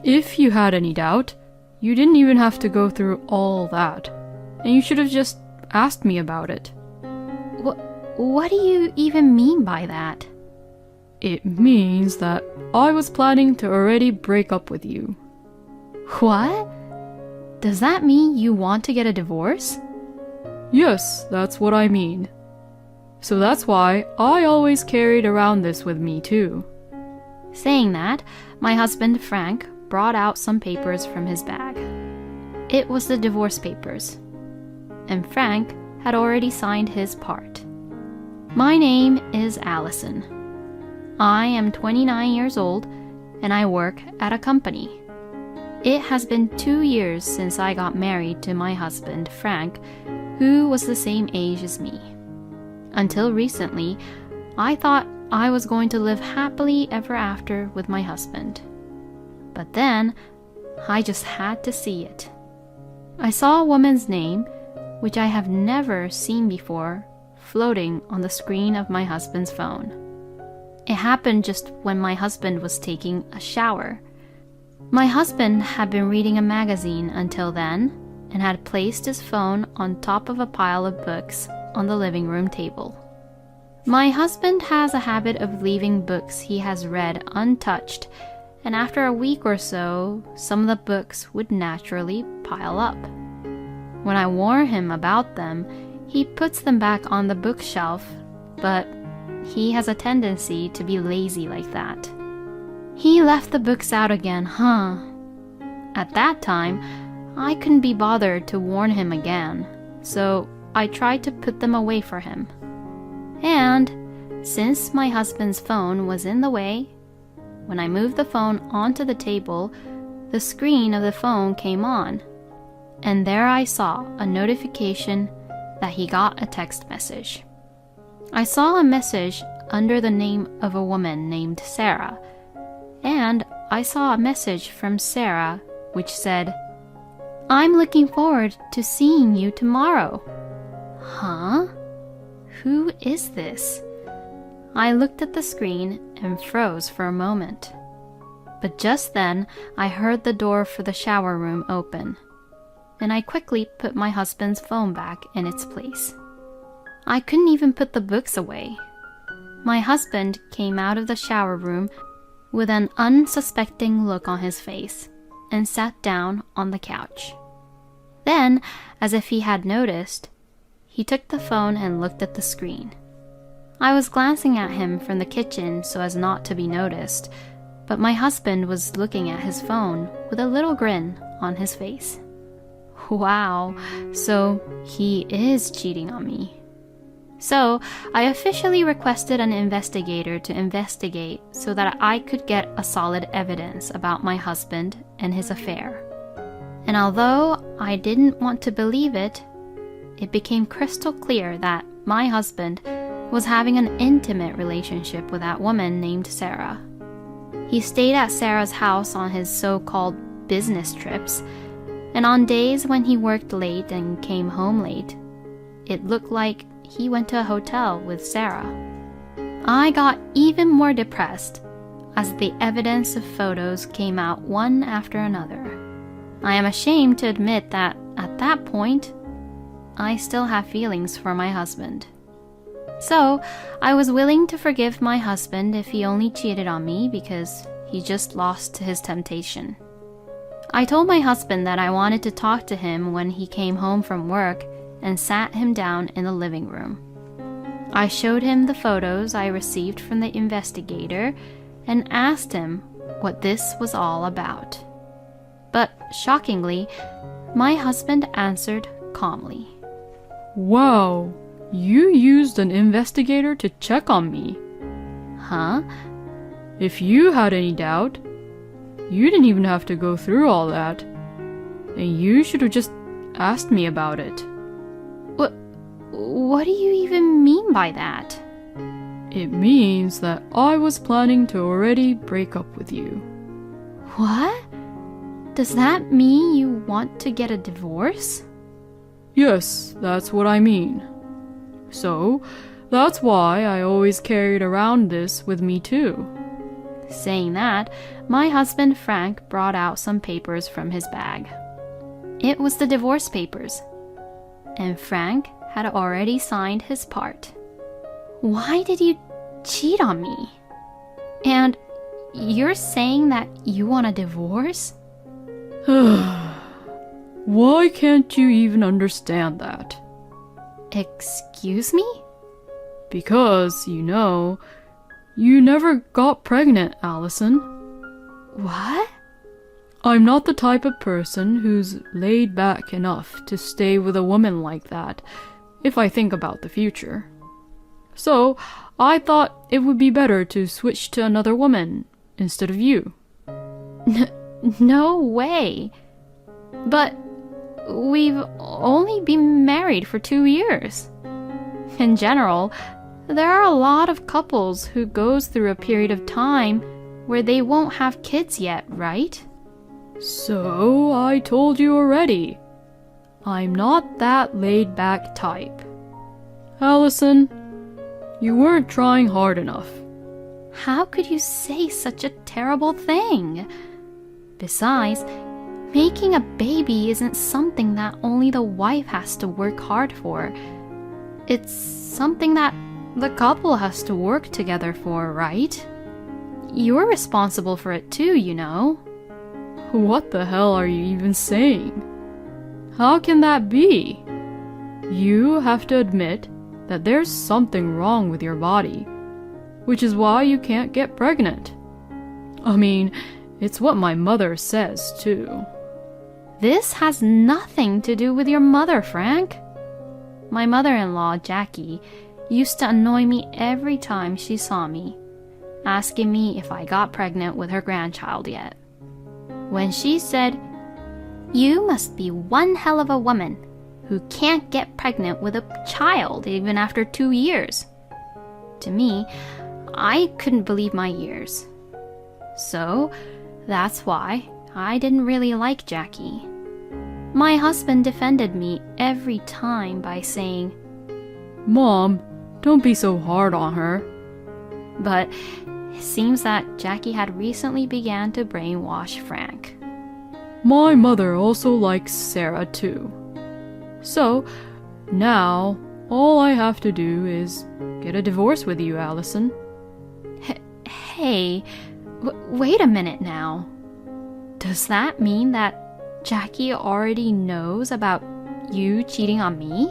If you had any doubt, you didn't even have to go through all that. And you should have just asked me about it. What do you even mean by that? It means that I was planning to already break up with you. What? Does that mean you want to get a divorce? Yes, that's what I mean. So that's why I always carried around this with me too. Saying that, my husband Frank brought out some papers from his bag. It was the divorce papers. And Frank had already signed his part. My name is Allison. I am 29 years old and I work at a company. It has been 2 years since I got married to my husband Frank, who was the same age as me. Until recently, I thought I was going to live happily ever after with my husband. But then, I just had to see it. I saw a woman's name, which I have never seen before, floating on the screen of my husband's phone. It happened just when my husband was taking a shower. My husband had been reading a magazine until then and had placed his phone on top of a pile of books on the living room table. My husband has a habit of leaving books he has read untouched, and after a week or so, some of the books would naturally pile up. When I warn him about them, he puts them back on the bookshelf, but he has a tendency to be lazy like that. He left the books out again, huh? At that time, I couldn't be bothered to warn him again, so I tried to put them away for him. And since my husband's phone was in the way, when I moved the phone onto the table, the screen of the phone came on, and there I saw a notification that he got a text message. I saw a message under the name of a woman named Sarah, and I saw a message from Sarah which said, "I'm looking forward to seeing you tomorrow." Huh? Who is this? I looked at the screen and froze for a moment. But just then, I heard the door for the shower room open, and I quickly put my husband's phone back in its place. I couldn't even put the books away. My husband came out of the shower room with an unsuspecting look on his face and sat down on the couch. Then, as if he had noticed, he took the phone and looked at the screen. I was glancing at him from the kitchen so as not to be noticed, but my husband was looking at his phone with a little grin on his face. Wow, so he is cheating on me. So I officially requested an investigator to investigate so that I could get a solid evidence about my husband and his affair. And although I didn't want to believe it, it became crystal clear that my husband was having an intimate relationship with that woman named Sarah. He stayed at Sarah's house on his so-called business trips, and on days when he worked late and came home late, it looked like he went to a hotel with Sarah. I got even more depressed as the evidence of photos came out one after another. I am ashamed to admit that at that point, I still have feelings for my husband. So I was willing to forgive my husband if he only cheated on me because he just lost to his temptation. I told my husband that I wanted to talk to him when he came home from work and sat him down in the living room. I showed him the photos I received from the investigator and asked him what this was all about. But shockingly, my husband answered calmly. Wow, you used an investigator to check on me. Huh? If you had any doubt, you didn't even have to go through all that. And you should have just asked me about it. What do you even mean by that? It means that I was planning to already break up with you. What? Does that mean you want to get a divorce? Yes, that's what I mean. So, that's why I always carried around this with me too. Saying that, my husband Frank brought out some papers from his bag. It was the divorce papers, and Frank had already signed his part. Why did you cheat on me? And you're saying that you want a divorce? Why can't you even understand that? Excuse me? Because, you know, you never got pregnant, Allison. What? I'm not the type of person who's laid back enough to stay with a woman like that if I think about the future. So, I thought it would be better to switch to another woman instead of you. No way. But we've only been married for 2 years. In general, there are a lot of couples who goes through a period of time where they won't have kids yet, right? So, I told you already. I'm not that laid-back type. Allison, you weren't trying hard enough. How could you say such a terrible thing? Besides, making a baby isn't something that only the wife has to work hard for. It's something that the couple has to work together for, right? You're responsible for it too, you know. What the hell are you even saying? How can that be? You have to admit that there's something wrong with your body, which is why you can't get pregnant. I mean, it's what my mother says too. This has nothing to do with your mother, Frank. My mother-in-law, Jackie, used to annoy me every time she saw me, asking me if I got pregnant with her grandchild yet. When she said, "You must be one hell of a woman who can't get pregnant with a child even after 2 years." To me, I couldn't believe my ears. So, that's why I didn't really like Jackie. My husband defended me every time by saying, Mom, don't be so hard on her. But it seems that Jackie had recently began to brainwash Frank. My mother also likes Sarah too. So, now, all I have to do is get a divorce with you, Allison. Hey, wait a minute now. Does that mean that Jackie already knows about you cheating on me?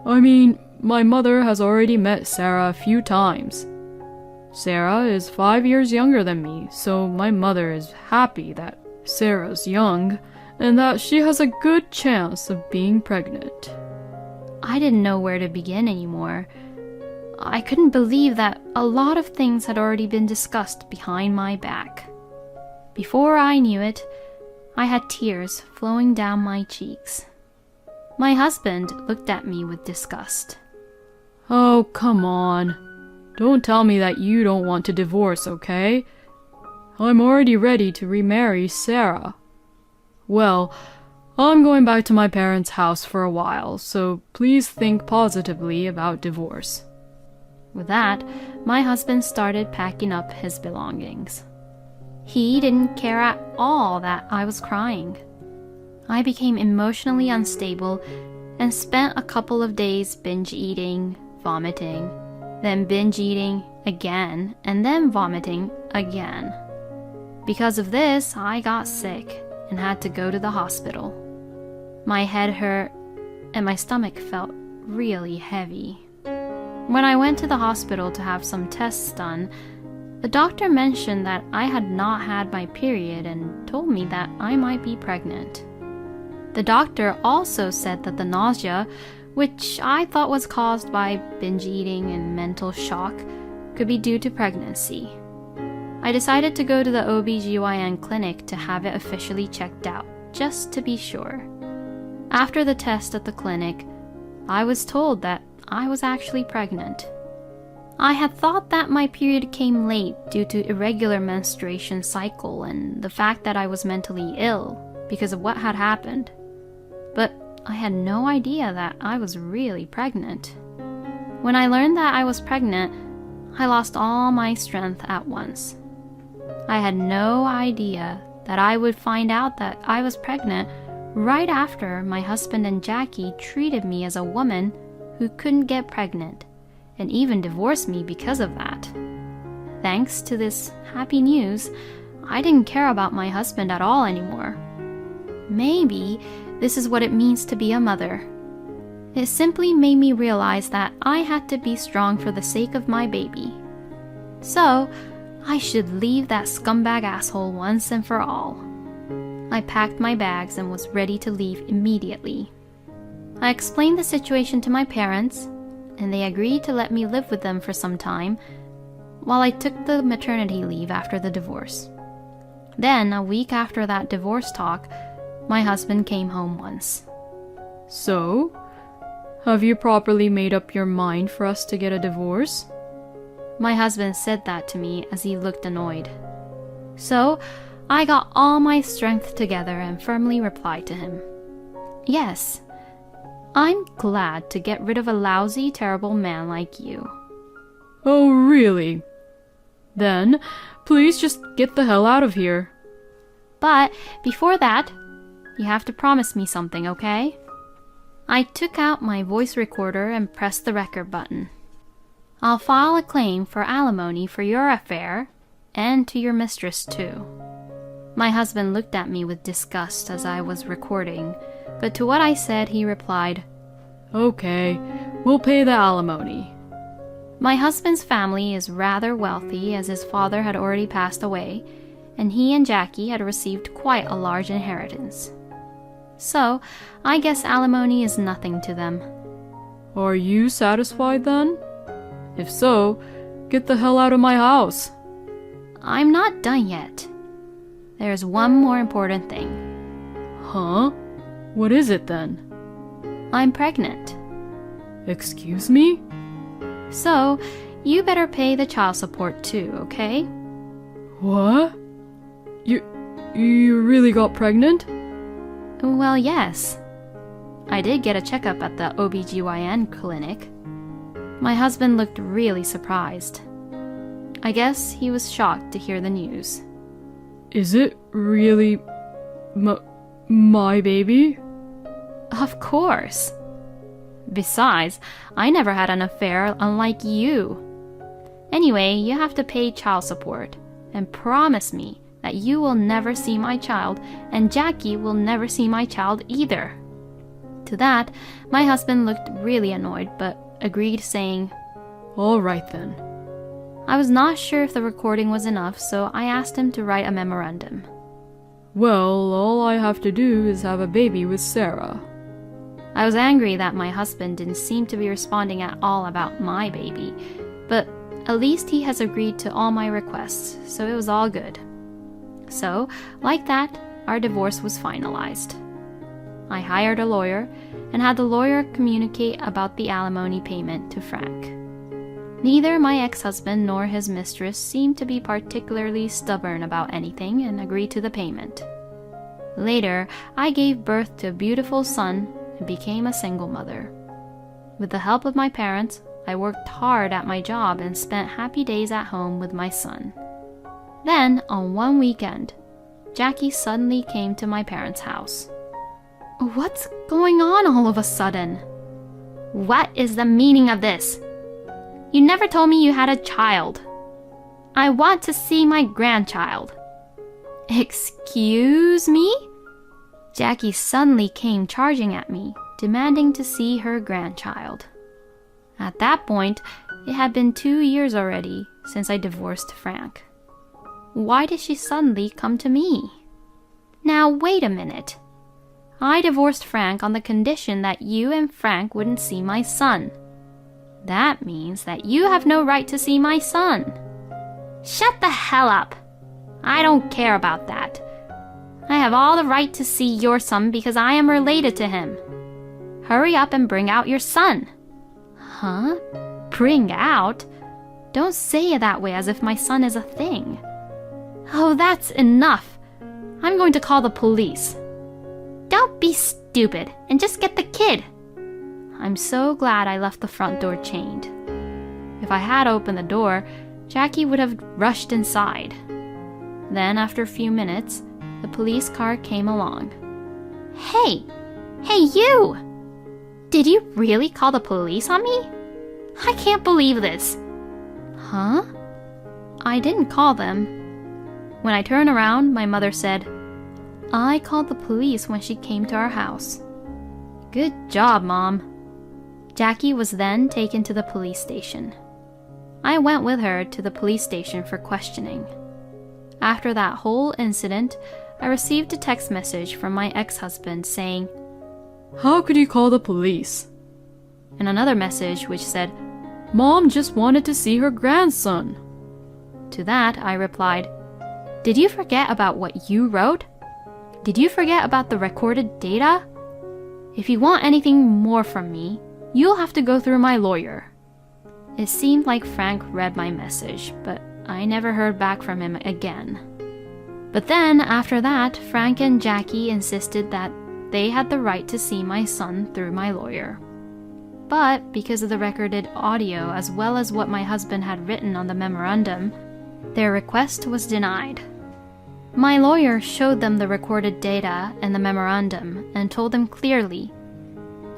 I mean, my mother has already met Sarah a few times. Sarah is 5 years younger than me, so my mother is happy that Sarah's young and that she has a good chance of being pregnant. I didn't know where to begin anymore. I couldn't believe that a lot of things had already been discussed behind my back. Before I knew it, I had tears flowing down my cheeks. My husband looked at me with disgust. Oh, come on. Don't tell me that you don't want to divorce, okay? I'm already ready to remarry Sarah. Well, I'm going back to my parents' house for a while, so please think positively about divorce. With that, my husband started packing up his belongings. He didn't care at all that I was crying. I became emotionally unstable and spent a couple of days binge eating, vomiting, then binge eating again, and then vomiting again. Because of this, I got sick and had to go to the hospital. My head hurt and my stomach felt really heavy. When I went to the hospital to have some tests done, the doctor mentioned that I had not had my period and told me that I might be pregnant. The doctor also said that the nausea, which I thought was caused by binge eating and mental shock, could be due to pregnancy. I decided to go to the OB/GYN clinic to have it officially checked out, just to be sure. After the test at the clinic, I was told that I was actually pregnant. I had thought that my period came late due to irregular menstruation cycle and the fact that I was mentally ill because of what had happened. But I had no idea that I was really pregnant. When I learned that I was pregnant, I lost all my strength at once. I had no idea that I would find out that I was pregnant right after my husband and Jackie treated me as a woman who couldn't get pregnant and even divorced me because of that. Thanks to this happy news, I didn't care about my husband at all anymore. Maybe this is what it means to be a mother. It simply made me realize that I had to be strong for the sake of my baby. So, I should leave that scumbag asshole once and for all. I packed my bags and was ready to leave immediately. I explained the situation to my parents, and they agreed to let me live with them for some time while I took the maternity leave after the divorce. Then, a week after that divorce talk, my husband came home once. So, have you properly made up your mind for us to get a divorce? My husband said that to me as he looked annoyed. So, I got all my strength together and firmly replied to him, "Yes, I'm glad to get rid of a lousy, terrible man like you." Oh, really? Then, please just get the hell out of here. But before that, you have to promise me something, okay? I took out my voice recorder and pressed the record button. I'll file a claim for alimony for your affair and to your mistress too. My husband looked at me with disgust as I was recording, but to what I said he replied, Okay, we'll pay the alimony. My husband's family is rather wealthy as his father had already passed away, and he and Jackie had received quite a large inheritance. So, I guess alimony is nothing to them. Are you satisfied then? If so, get the hell out of my house. I'm not done yet. There's one more important thing. Huh? What is it then? I'm pregnant. Excuse me? So, you better pay the child support too, okay? What? You really got pregnant? Well, yes. I did get a checkup at the OBGYN clinic. My husband looked really surprised. I guess he was shocked to hear the news. Is it really my baby? Of course. Besides, I never had an affair unlike you. Anyway, you have to pay child support and promise me that you will never see my child and Jackie will never see my child either. To that, my husband looked really annoyed but agreed, saying, All right then. I was not sure if the recording was enough, so I asked him to write a memorandum. Well, all I have to do is have a baby with Sarah. I was angry that my husband didn't seem to be responding at all about my baby, but at least he has agreed to all my requests, so it was all good. So, like that, our divorce was finalized. I hired a lawyer and had the lawyer communicate about the alimony payment to Frank. Neither my ex-husband nor his mistress seemed to be particularly stubborn about anything and agreed to the payment. Later, I gave birth to a beautiful son and became a single mother. With the help of my parents, I worked hard at my job and spent happy days at home with my son. Then, on one weekend, Jackie suddenly came to my parents' house. What's going on all of a sudden? What is the meaning of this? You never told me you had a child. I want to see my grandchild. Excuse me? Jackie suddenly came charging at me, demanding to see her grandchild. At that point, it had been 2 years already since I divorced Frank. Why did she suddenly come to me? Now, wait a minute. I divorced Frank on the condition that you and Frank wouldn't see my son. That means that you have no right to see my son. Shut the hell up. I don't care about that. I have all the right to see your son because I am related to him. Hurry up and bring out your son. Huh? Bring out? Don't say it that way as if my son is a thing. Oh, that's enough. I'm going to call the police. Don't be stupid and just get the kid. I'm so glad I left the front door chained. If I had opened the door, Jackie would have rushed inside. Then, after a few minutes, the police car came along. Hey! Hey, you! Did you really call the police on me? I can't believe this. Huh? I didn't call them. When I turned around, my mother said, I called the police when she came to our house. Good job, Mom. Jackie was then taken to the police station. I went with her to the police station for questioning. After that whole incident, I received a text message from my ex-husband saying, How could you call the police? And another message which said, Mom just wanted to see her grandson. To that, I replied, Did you forget about what you wrote? Did you forget about the recorded data? If you want anything more from me, you'll have to go through my lawyer. It seemed like Frank read my message, but I never heard back from him again. But then, after that, Frank and Jackie insisted that they had the right to see my son through my lawyer. But because of the recorded audio as well as what my husband had written on the memorandum, their request was denied. My lawyer showed them the recorded data and the memorandum and told them clearly,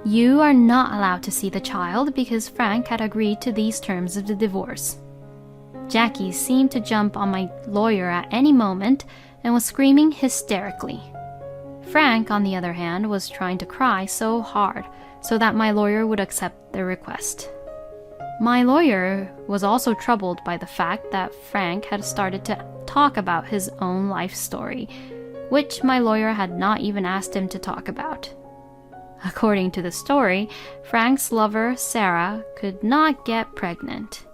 You are not allowed to see the child because Frank had agreed to these terms of the divorce. Jackie seemed to jump on my lawyer at any moment and was screaming hysterically. Frank, on the other hand, was trying to cry so hard so that my lawyer would accept their request. My lawyer was also troubled by the fact that Frank had started to talk about his own life story, which my lawyer had not even asked him to talk about. According to the story, Frank's lover, Sarah, could not get pregnant.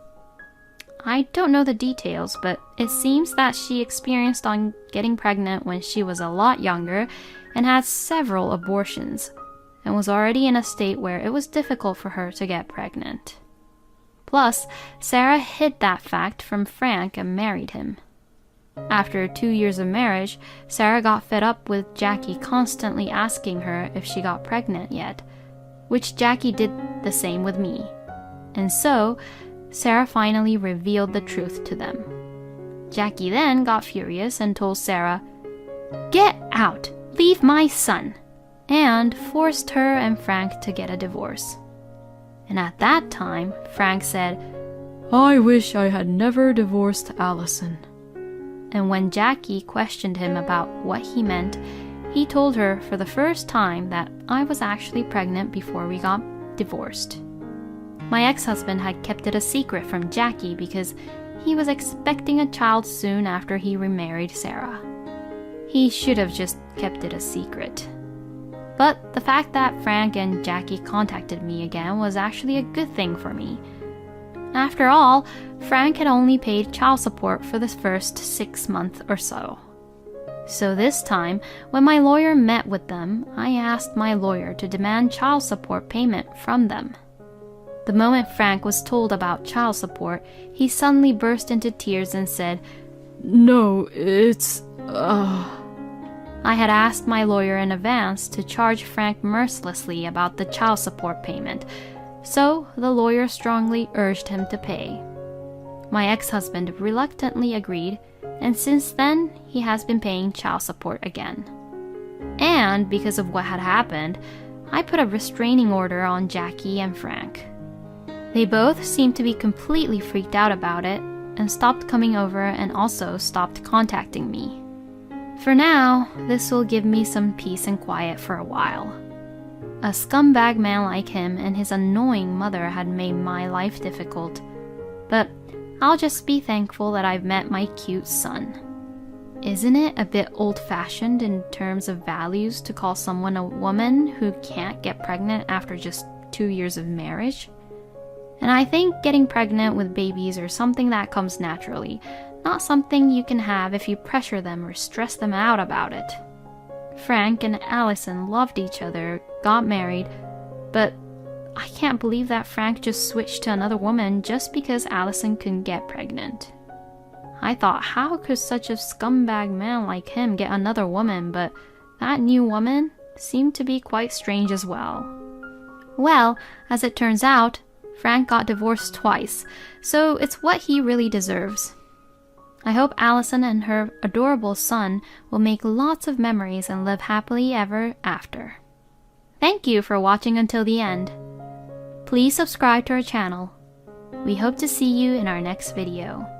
I don't know the details, but it seems that she experienced on getting pregnant when she was a lot younger and had several abortions, and was already in a state where it was difficult for her to get pregnant. Plus, Sarah hid that fact from Frank and married him. After 2 years of marriage, Sarah got fed up with Jackie constantly asking her if she got pregnant yet, which Jackie did the same with me. And so, Sarah finally revealed the truth to them. Jackie then got furious and told Sarah, Get out! Leave my son! And forced her and Frank to get a divorce. And at that time, Frank said, I wish I had never divorced Allison. And when Jackie questioned him about what he meant, he told her for the first time that I was actually pregnant before we got divorced. My ex-husband had kept it a secret from Jackie because he was expecting a child soon after he remarried Sarah. He should have just kept it a secret. But the fact that Frank and Jackie contacted me again was actually a good thing for me. After all, Frank had only paid child support for the first 6 months or so. So this time, when my lawyer met with them, I asked my lawyer to demand child support payment from them. The moment Frank was told about child support, he suddenly burst into tears and said, No, it's... I had asked my lawyer in advance to charge Frank mercilessly about the child support payment, so the lawyer strongly urged him to pay. My ex-husband reluctantly agreed, and since then he has been paying child support again. And because of what had happened, I put a restraining order on Jackie and Frank. They both seemed to be completely freaked out about it and stopped coming over and also stopped contacting me. For now, this will give me some peace and quiet for a while. A scumbag man like him and his annoying mother had made my life difficult, but I'll just be thankful that I've met my cute son. Isn't it a bit old-fashioned in terms of values to call someone a woman who can't get pregnant after just 2 years of marriage? And I think getting pregnant with babies are something that comes naturally, not something you can have if you pressure them or stress them out about it. Frank and Allison loved each other, got married, but I can't believe that Frank just switched to another woman just because Allison couldn't get pregnant. I thought, how could such a scumbag man like him get another woman, but that new woman seemed to be quite strange as well. Well, as it turns out, Frank got divorced twice, so it's what he really deserves. I hope Allison and her adorable son will make lots of memories and live happily ever after. Thank you for watching until the end. Please subscribe to our channel. We hope to see you in our next video.